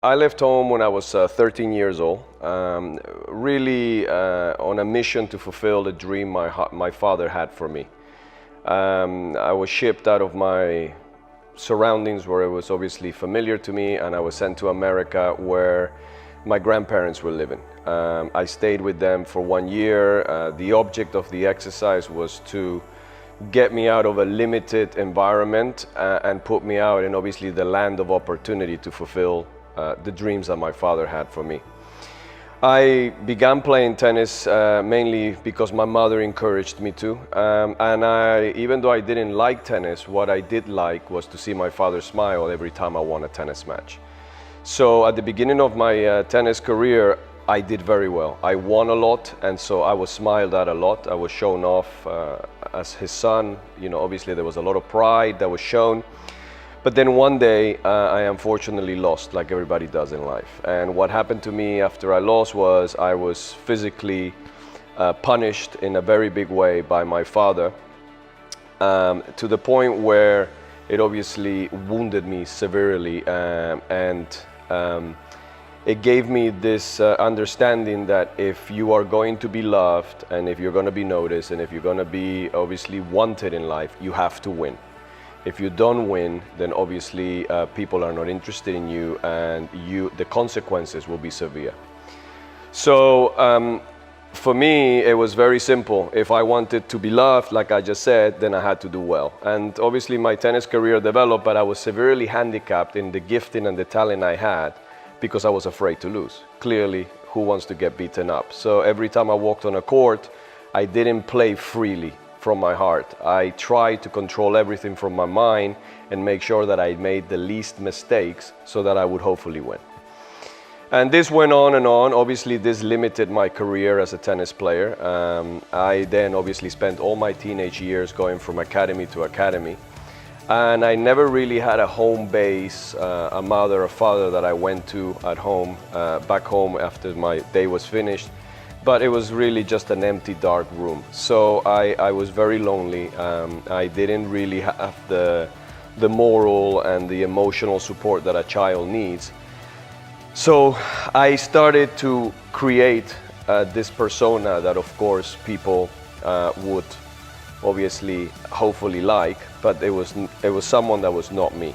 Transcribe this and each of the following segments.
I left home when I was 13 years old, really on a mission to fulfill the dream my father had for me. I was shipped out of my surroundings where it was obviously familiar to me, and I was sent to America where my grandparents were living. I stayed with them for 1 year. The object of the exercise was to get me out of a limited environment and put me out in obviously the land of opportunity to fulfill the dreams that my father had for me. I began playing tennis mainly because my mother encouraged me to, and even though I didn't like tennis, what I did like was to see my father smile every time I won a tennis match. So at the beginning of my tennis career, I did very well. I won a lot, and so I was smiled at a lot. I was shown off as his son. You know, obviously there was a lot of pride that was shown. But then one day, I unfortunately lost, like everybody does in life. And what happened to me after I lost was I was physically punished in a very big way by my father, to the point where it obviously wounded me severely, and it gave me this understanding that if you are going to be loved, and if you're going to be noticed, and if you're going to be obviously wanted in life, you have to win. If you don't win, then obviously people are not interested in you, and the consequences will be severe. So for me, it was very simple. If I wanted to be loved, like I just said, then I had to do well. And obviously my tennis career developed, but I was severely handicapped in the gifting and the talent I had because I was afraid to lose. Clearly, who wants to get beaten up? So every time I walked on a court, I didn't play freely from my heart. I tried to control everything from my mind and make sure that I made the least mistakes so that I would hopefully win. And this went on and on. Obviously, this limited my career as a tennis player. I then obviously spent all my teenage years going from academy to academy. And I never really had a home base, a mother or father that I went to at home, back home after my day was finished. But it was really just an empty, dark room. So I was very lonely. I didn't really have the moral and the emotional support that a child needs. So I started to create this persona that, of course, people would obviously, hopefully like, but it was someone that was not me.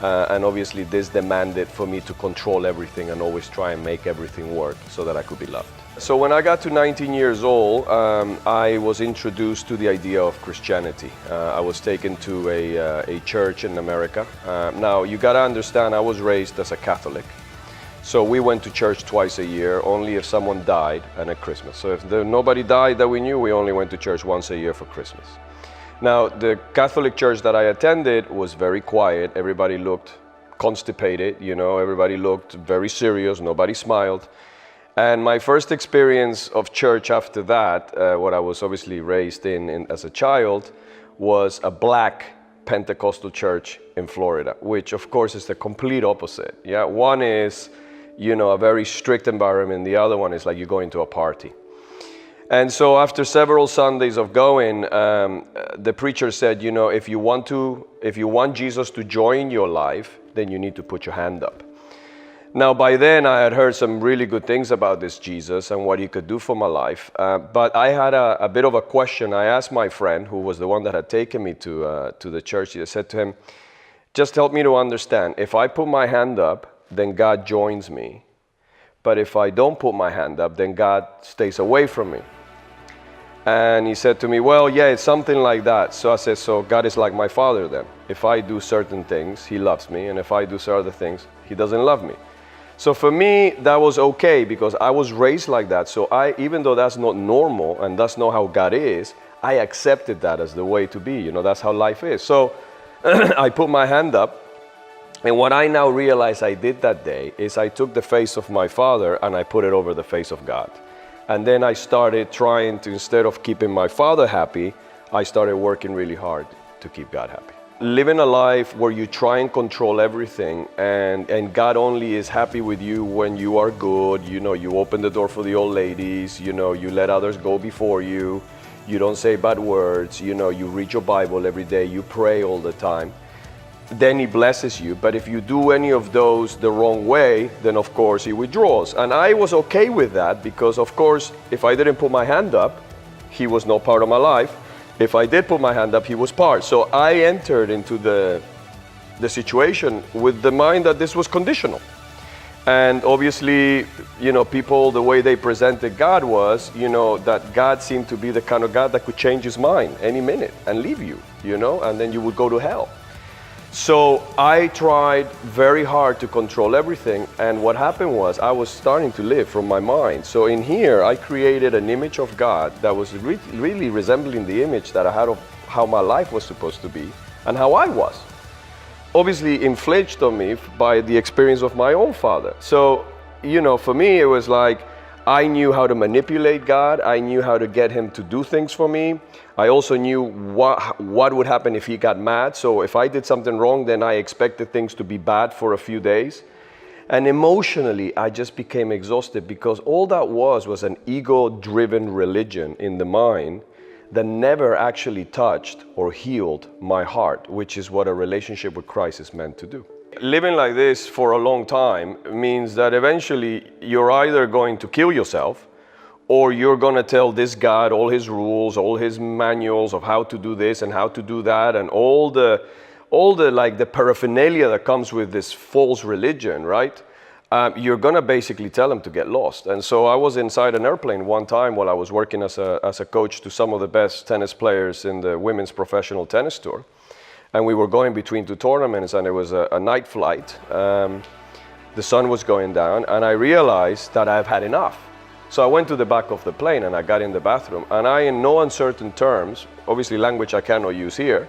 And obviously this demanded for me to control everything and always try and make everything work so that I could be loved. So when I got to 19 years old, I was introduced to the idea of Christianity. I was taken to a church in America. Now you gotta understand, I was raised as a Catholic. So we went to church twice a year, only if someone died and at Christmas. So if nobody died that we knew, we only went to church once a year for Christmas. Now, the Catholic church that I attended was very quiet. Everybody looked constipated, you know, everybody looked very serious, nobody smiled. And my first experience of church after that, what I was obviously raised in as a child, was a black Pentecostal church in Florida, which of course is the complete opposite. Yeah, one is, you know, a very strict environment, the other one is like you're going to a party. And so after several Sundays of going, the preacher said, you know, if you want Jesus to join your life, then you need to put your hand up. Now, by then I had heard some really good things about this Jesus and what he could do for my life. But I had a bit of a question. I asked my friend, who was the one that had taken me to the church. I said to him, just help me to understand. If I put my hand up, then God joins me. But if I don't put my hand up, then God stays away from me. And he said to me, well, yeah, it's something like that. So I said, so God is like my father then. If I do certain things, he loves me. And if I do certain things, he doesn't love me. So for me, that was okay because I was raised like that. So even though that's not normal and that's not how God is, I accepted that as the way to be. You know, that's how life is. So I put my hand up. And what I now realize I did that day is I took the face of my father and I put it over the face of God. And then I started trying to, instead of keeping my father happy, I started working really hard to keep God happy. Living a life where you try and control everything and God only is happy with you when you are good, you know, you open the door for the old ladies, you know, you let others go before you, you don't say bad words, you know, you read your Bible every day, you pray all the time. then he blesses you. But if you do any of those the wrong way, then of course he withdraws. And I was okay with that because, of course, if I didn't put my hand up, he was no part of my life. If I did put my hand up, he was part. So I entered into the situation with the mind that this was conditional. And obviously, people, the way they presented God was, that God seemed to be the kind of God that could change his mind any minute and leave you, and then you would go to hell. So I tried very hard to control everything. And what happened was I was starting to live from my mind. So in here, I created an image of God that was really resembling the image that I had of how my life was supposed to be and how I was. Obviously infliged on me by the experience of my own father. So, for me, it was like I knew how to manipulate God. I knew how to get him to do things for me. I also knew what would happen if he got mad. So if I did something wrong, then I expected things to be bad for a few days. And emotionally, I just became exhausted because all that was an ego-driven religion in the mind that never actually touched or healed my heart, which is what a relationship with Christ is meant to do. Living like this for a long time means that eventually you're either going to kill yourself or you're going to tell this God all his rules, all his manuals of how to do this and how to do that, and all the like the paraphernalia that comes with this false religion, right? You're gonna basically tell them to get lost. And so I was inside an airplane one time while I was working as a coach to some of the best tennis players in the women's professional tennis tour. And we were going between two tournaments, and it was a night flight. The sun was going down, and I realized that I've had enough. So I went to the back of the plane and I got in the bathroom, and I, in no uncertain terms, obviously language I cannot use here,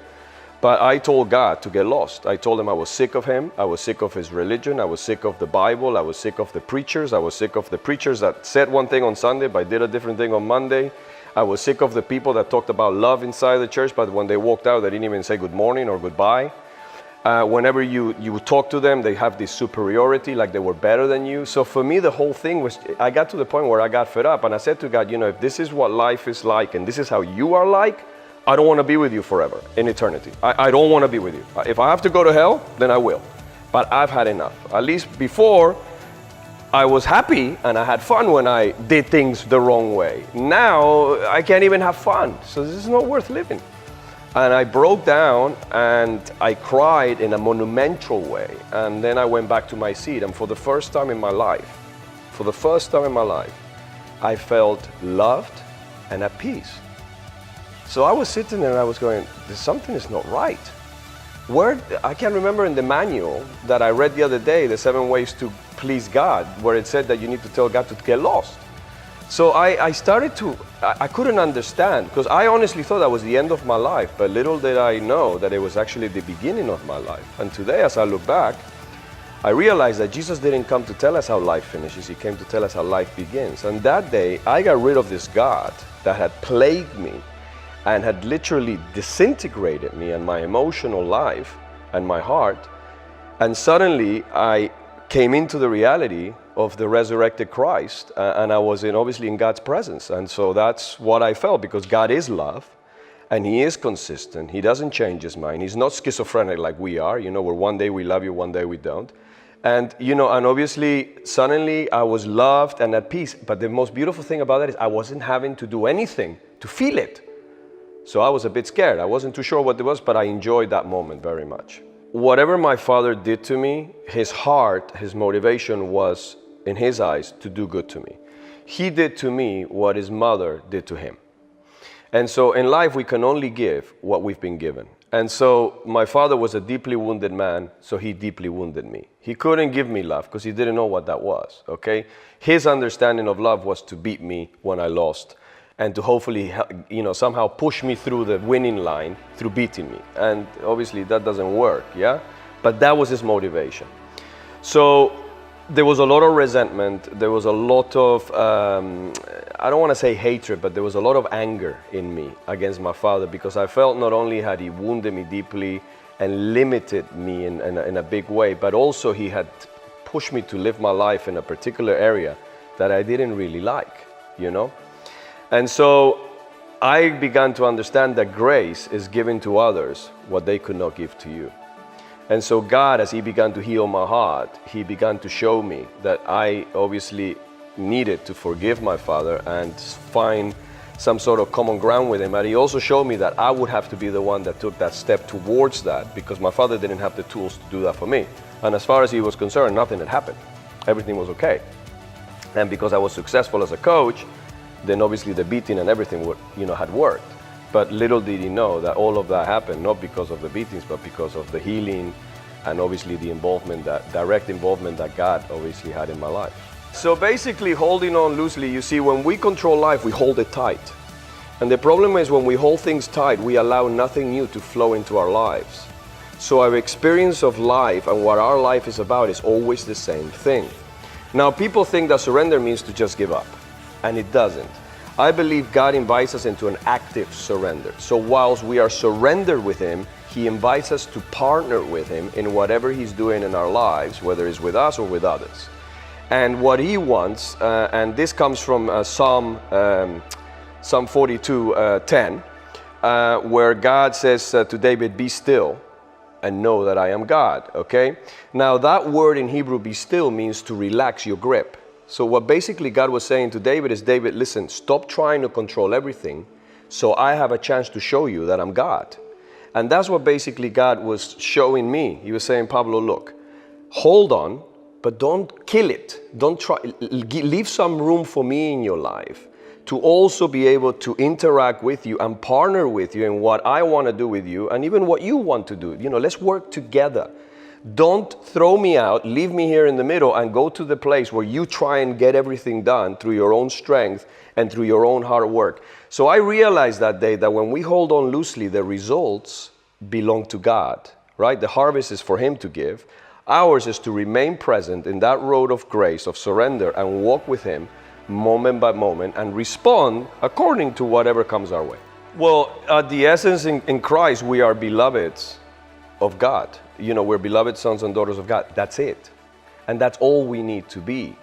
but I told God to get lost. I told him I was sick of him. I was sick of his religion. I was sick of the Bible. I was sick of the preachers. I was sick of the preachers that said one thing on Sunday but did a different thing on Monday. I was sick of the people that talked about love inside the church, but when they walked out, they didn't even say good morning or goodbye. Whenever you talk to them, they have this superiority, like they were better than you. So for me, the whole thing was, I got to the point where I got fed up, and I said to God, if this is what life is like and this is how you are like, I don't want to be with you forever, in eternity. I don't want to be with you. If I have to go to hell, then I will. But I've had enough. At least before, I was happy and I had fun when I did things the wrong way. Now, I can't even have fun. So this is not worth living. And I broke down and I cried in a monumental way. And then I went back to my seat. And for the first time in my life, I felt loved and at peace. So I was sitting there and I was going, something is not right. I can't remember in the manual that I read the other day, the 7 ways to please God, where it said that you need to tell God to get lost. So I couldn't understand, because I honestly thought that was the end of my life, but little did I know that it was actually the beginning of my life. And today, as I look back, I realized that Jesus didn't come to tell us how life finishes, he came to tell us how life begins. And that day, I got rid of this God that had plagued me and had literally disintegrated me and my emotional life and my heart. And suddenly I came into the reality of the resurrected Christ, and I was obviously in God's presence. And so that's what I felt, because God is love and he is consistent. He doesn't change his mind. He's not schizophrenic like we are, where one day we love you, one day we don't. And and obviously suddenly I was loved and at peace. But the most beautiful thing about that is I wasn't having to do anything to feel it. So I was a bit scared. I wasn't too sure what it was, but I enjoyed that moment very much. Whatever my father did to me, his heart, his motivation was, in his eyes, to do good to me. He did to me what his mother did to him. And so in life, we can only give what we've been given. And so my father was a deeply wounded man, so he deeply wounded me. He couldn't give me love because he didn't know what that was, okay? His understanding of love was to beat me when I lost, and to hopefully, somehow push me through the winning line through beating me. And obviously that doesn't work, yeah? But that was his motivation. So there was a lot of resentment. There was a lot of, I don't want to say hatred, but there was a lot of anger in me against my father, because I felt not only had he wounded me deeply and limited me in a big way, but also he had pushed me to live my life in a particular area that I didn't really like, And so I began to understand that grace is giving to others what they could not give to you. And so God, as he began to heal my heart, he began to show me that I obviously needed to forgive my father and find some sort of common ground with him. And he also showed me that I would have to be the one that took that step towards that, because my father didn't have the tools to do that for me. And as far as he was concerned, nothing had happened. Everything was okay. And because I was successful as a coach, then obviously the beating and everything would, had worked. But little did he know that all of that happened not because of the beatings, but because of the healing and obviously the involvement, that direct involvement that God obviously had in my life. So basically, holding on loosely, you see, when we control life, we hold it tight. And the problem is, when we hold things tight, we allow nothing new to flow into our lives. So our experience of life and what our life is about is always the same thing. Now, people think that surrender means to just give up, and it doesn't. I believe God invites us into an active surrender. So whilst we are surrendered with him, he invites us to partner with him in whatever he's doing in our lives, whether it's with us or with others. And what he wants, and this comes from Psalm 42:10, where God says to David, "Be still and know that I am God." Okay? Now that word in Hebrew, "be still," means to relax your grip. So what basically God was saying to David is, David, listen, stop trying to control everything so I have a chance to show you that I'm God. And that's what basically God was showing me. He was saying, Pablo, look, hold on, but don't kill it. Don't try, leave some room for me in your life to also be able to interact with you and partner with you in what I want to do with you and even what you want to do. Let's work together. Don't throw me out, leave me here in the middle and go to the place where you try and get everything done through your own strength and through your own hard work. So I realized that day that when we hold on loosely, the results belong to God, right? The harvest is for him to give. Ours is to remain present in that road of grace, of surrender, and walk with him moment by moment and respond according to whatever comes our way. Well, at the essence in Christ, we are beloveds of God. We're beloved sons and daughters of God. That's it. And that's all we need to be.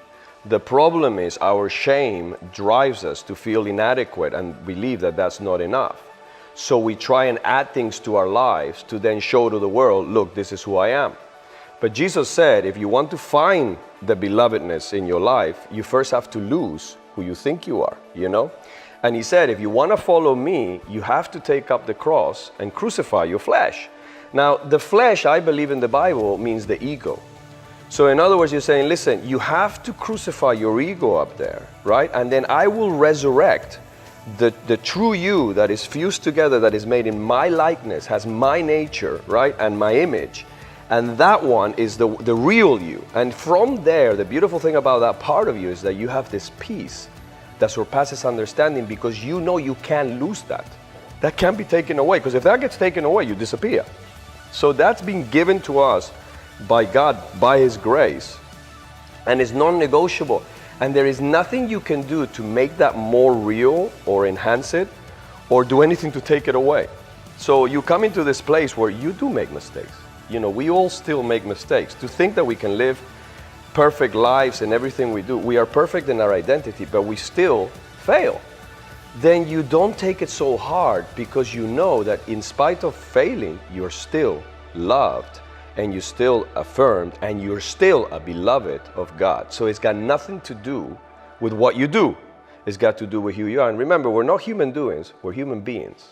The problem is our shame drives us to feel inadequate and believe that that's not enough. So we try and add things to our lives to then show to the world, look, this is who I am. But Jesus said, if you want to find the belovedness in your life, you first have to lose who you think you are, And he said, if you want to follow me, you have to take up the cross and crucify your flesh. Now, the flesh, I believe in the Bible, means the ego. So in other words, you're saying, listen, you have to crucify your ego up there, right? And then I will resurrect the true you that is fused together, that is made in my likeness, has my nature, right? And my image. And that one is the real you. And from there, the beautiful thing about that part of you is that you have this peace that surpasses understanding, because you know you can't lose that. That can't be taken away, because if that gets taken away, you disappear. So that's been given to us by God, by his grace, and is non-negotiable. And there is nothing you can do to make that more real or enhance it or do anything to take it away. So you come into this place where you do make mistakes. We all still make mistakes. To think that we can live perfect lives in everything we do, we are perfect in our identity, but we still fail. Then you don't take it so hard, because you know that in spite of failing, you're still loved and you're still affirmed and you're still a beloved of God. So it's got nothing to do with what you do. It's got to do with who you are. And remember, we're not human doings, we're human beings.